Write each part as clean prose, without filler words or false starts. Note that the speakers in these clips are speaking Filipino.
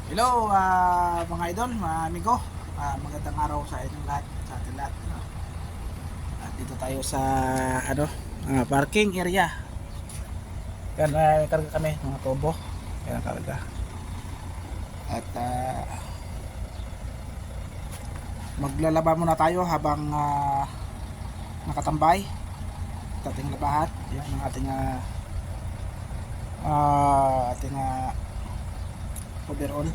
Hello, mga idol, mga amigo. Magandang araw sa inyong lahat, sa ating lahat. At dito tayo sa parking area. Yan, karga kami mga tubo. Yan, karga. At maglalaba muna tayo habang nakatambay at ating labahat. Yan ang ating overall.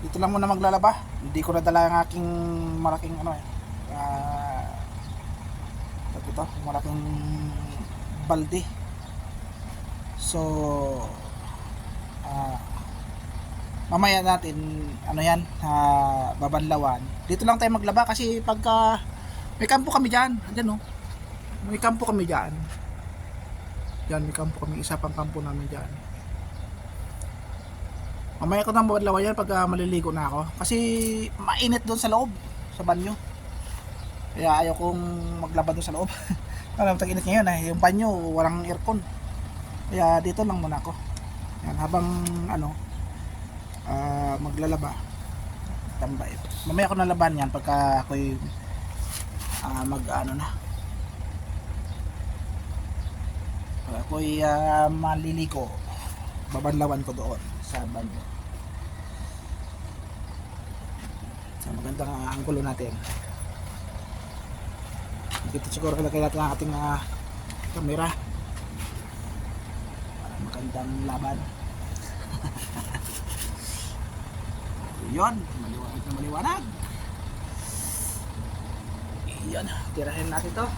Dito lang muna maglalaba. Hindi ko nadala ang aking malaking malaking balde. So mamaya natin babanlawan. Dito lang tayo maglaba kasi pagka may kampo kami diyan, andiyan, no. May kampo kami diyan. Diyan may kampo kami, isa pang kampo namin diyan. Mamaya ko nang babanlawan yan pag maliligo na ako kasi mainit doon sa loob, sa banyo. Kaya ayaw kong maglaba doon sa loob. Alam, tag-init ngayon yung banyo walang aircon. Kaya dito lang muna ako. Yan, habang maglalaba, tambay. Mamaya ko nalaban yan pagka ako'y pag ako'y maliligo, babanlawan ko doon sa banyo. So, magandang anggulo natin. Dito siguro kalagay natin ang ating camera para magandang laban. Yun, maliwanag na maliwanag. Yun, tirahin natin to.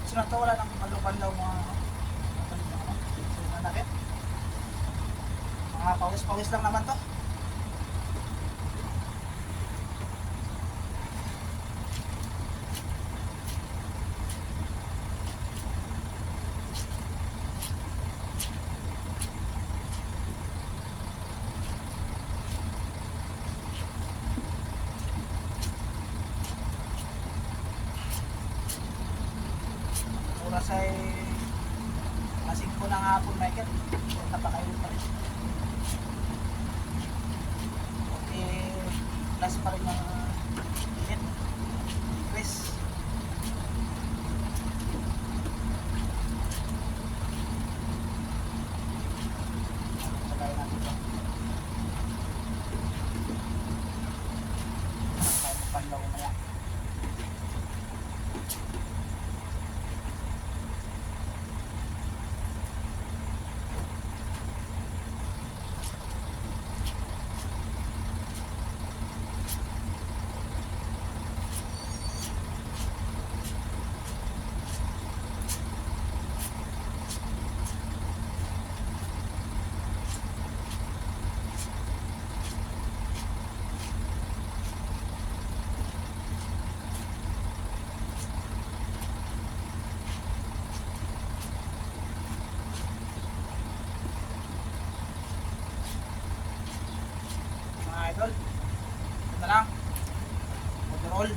Sila to, wala nang malupanlaw mga pawis-pawis lang naman to. Oras ay masig ko ng hapon, Michael. Napakainit pa rin. Okay, plus pa rin yung init. Chris. Tagayin natin ito. Tayo magpanlaw umaya. Idol, ito na lang overall.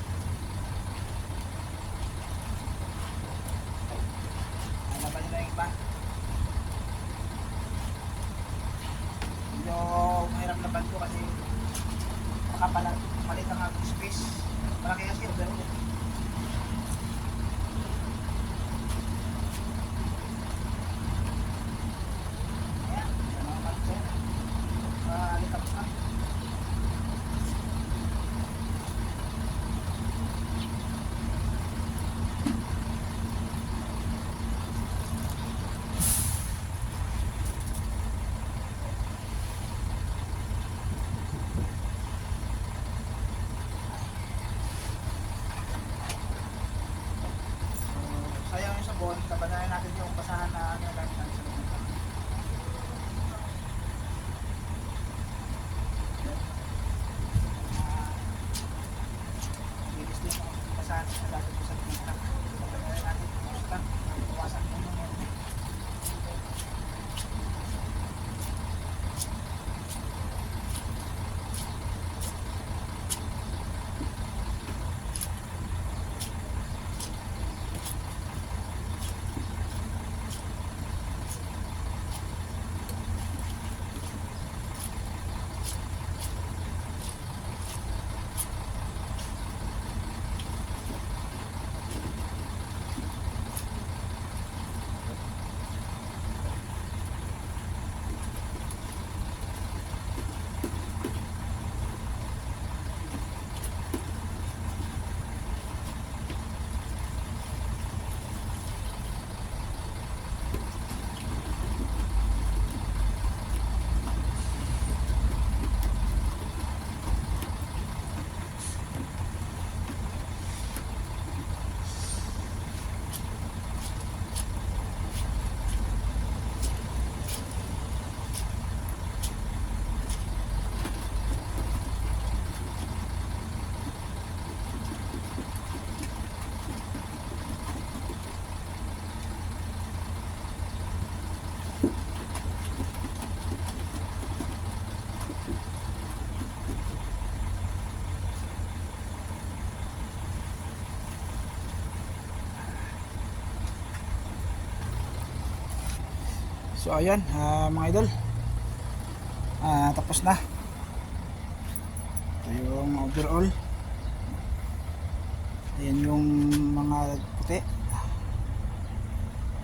Laban nila yung iba, medyo mahirap laban ko kasi malit ang aking space. Malaki kasi overall. Ayan, ito na ang pansin. Alitapos na. Sayang yung sabon, tabanayan natin yung basahan na gamit natin sa loob. Linis din yung basahan sa dati ko sa loob. So ayan, mga idol, tapos na. Ito yung overall. Ayan yung mga puti.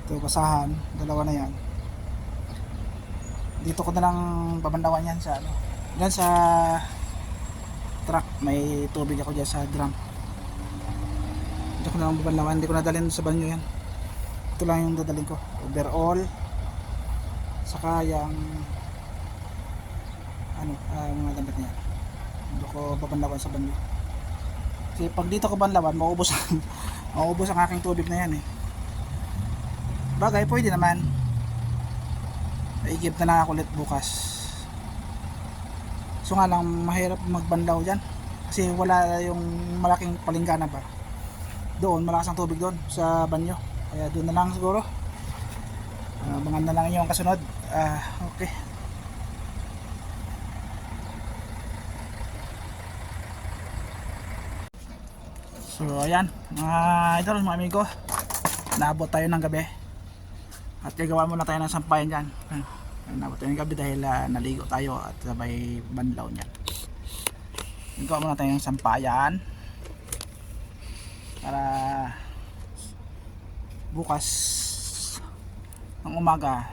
Ito basahan, dalawa na yan. Dito ko na lang babandawan yan sa ano. Diyan sa truck, may tubig ako dyan sa drum. Dito ko na lang babandawan, hindi ko nadalhin sa banyo yan. Ito lang yung dadalhin ko. Overall, saka yung ano, mga damit niya. Dito ko babandawan sa banyo. Kasi pag dito ko banlawan, maubos maubos ang aking tubig na yan eh. Bagay, pwede naman. I-give na lang ako ulit bukas. So nga lang, mahirap magbanlaw dyan. Kasi wala yung malaking palinggana ba. Doon, malakas ang tubig doon sa banyo. Kaya doon na lang siguro. Abangan na lang yung kasunod. Okay. So ayan, mga idol, mga amigo, naabot tayo ng gabi at gagawa muna tayo ng sampayan dyan. Naabot tayo ng gabi dahil naligo tayo at sabay banlaw niyan. Gagawa muna tayo ng sampayan para bukas ng umaga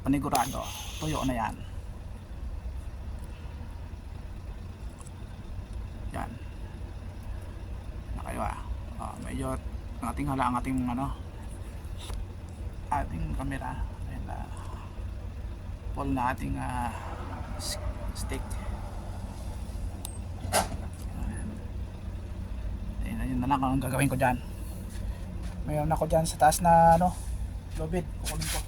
panigurado tuyo na yan. Yan kayo medyo ating hala ang ating ating camera dahil full na ating stick. Ayun na lang ang gagawin ko dyan. Mayroon ako dyan sa taas na lobid, kukunin ko.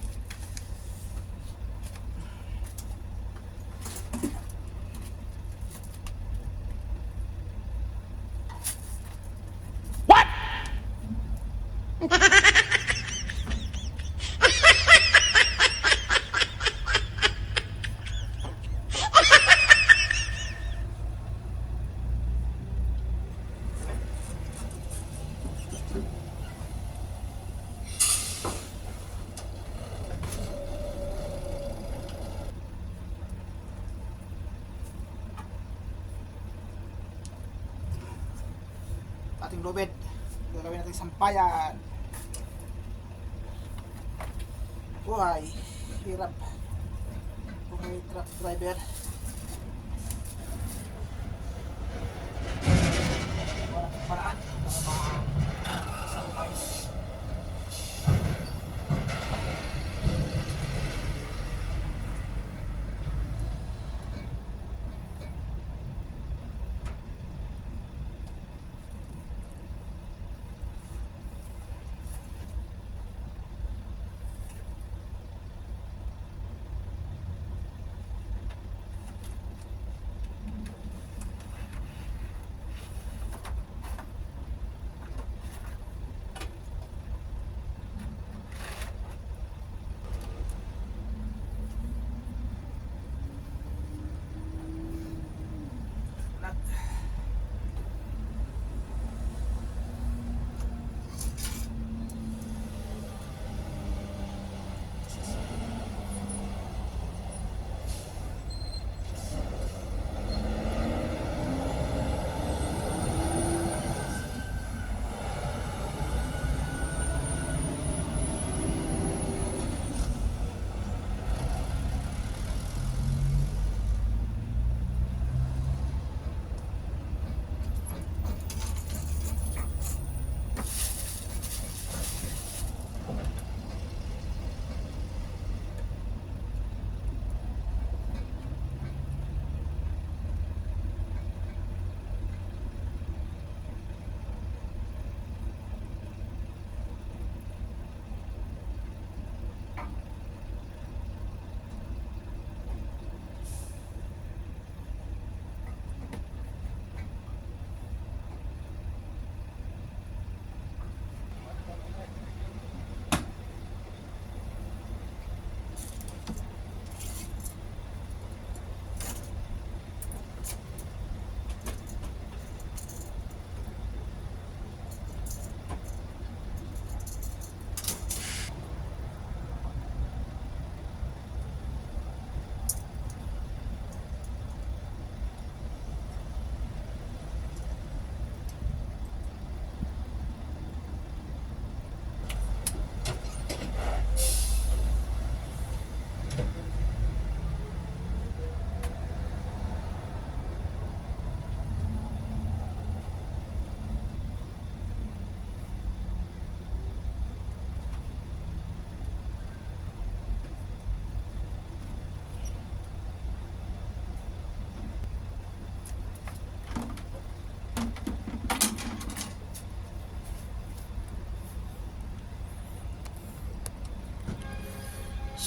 Ating lobed, gagawin natin sampayan. Buhay hirap buhay truck driver. Walang paraan para ma-sampay.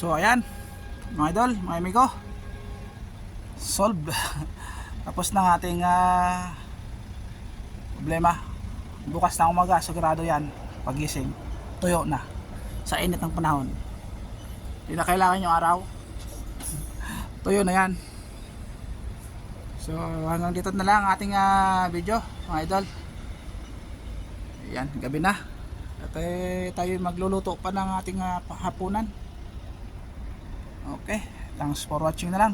So ayan, mga idol, mga amigo, solved. Tapos na ang ating problema. Bukas na umaga, sigurado yan, pagising tuyo na sa init ng panahon. Hindi na kailangan yung araw, tuyo na yan. So hanggang dito na lang ang ating video, mga idol. Ayan, gabi na at tayo magluluto pa ng ating hapunan. Okay, thanks for watching na lang.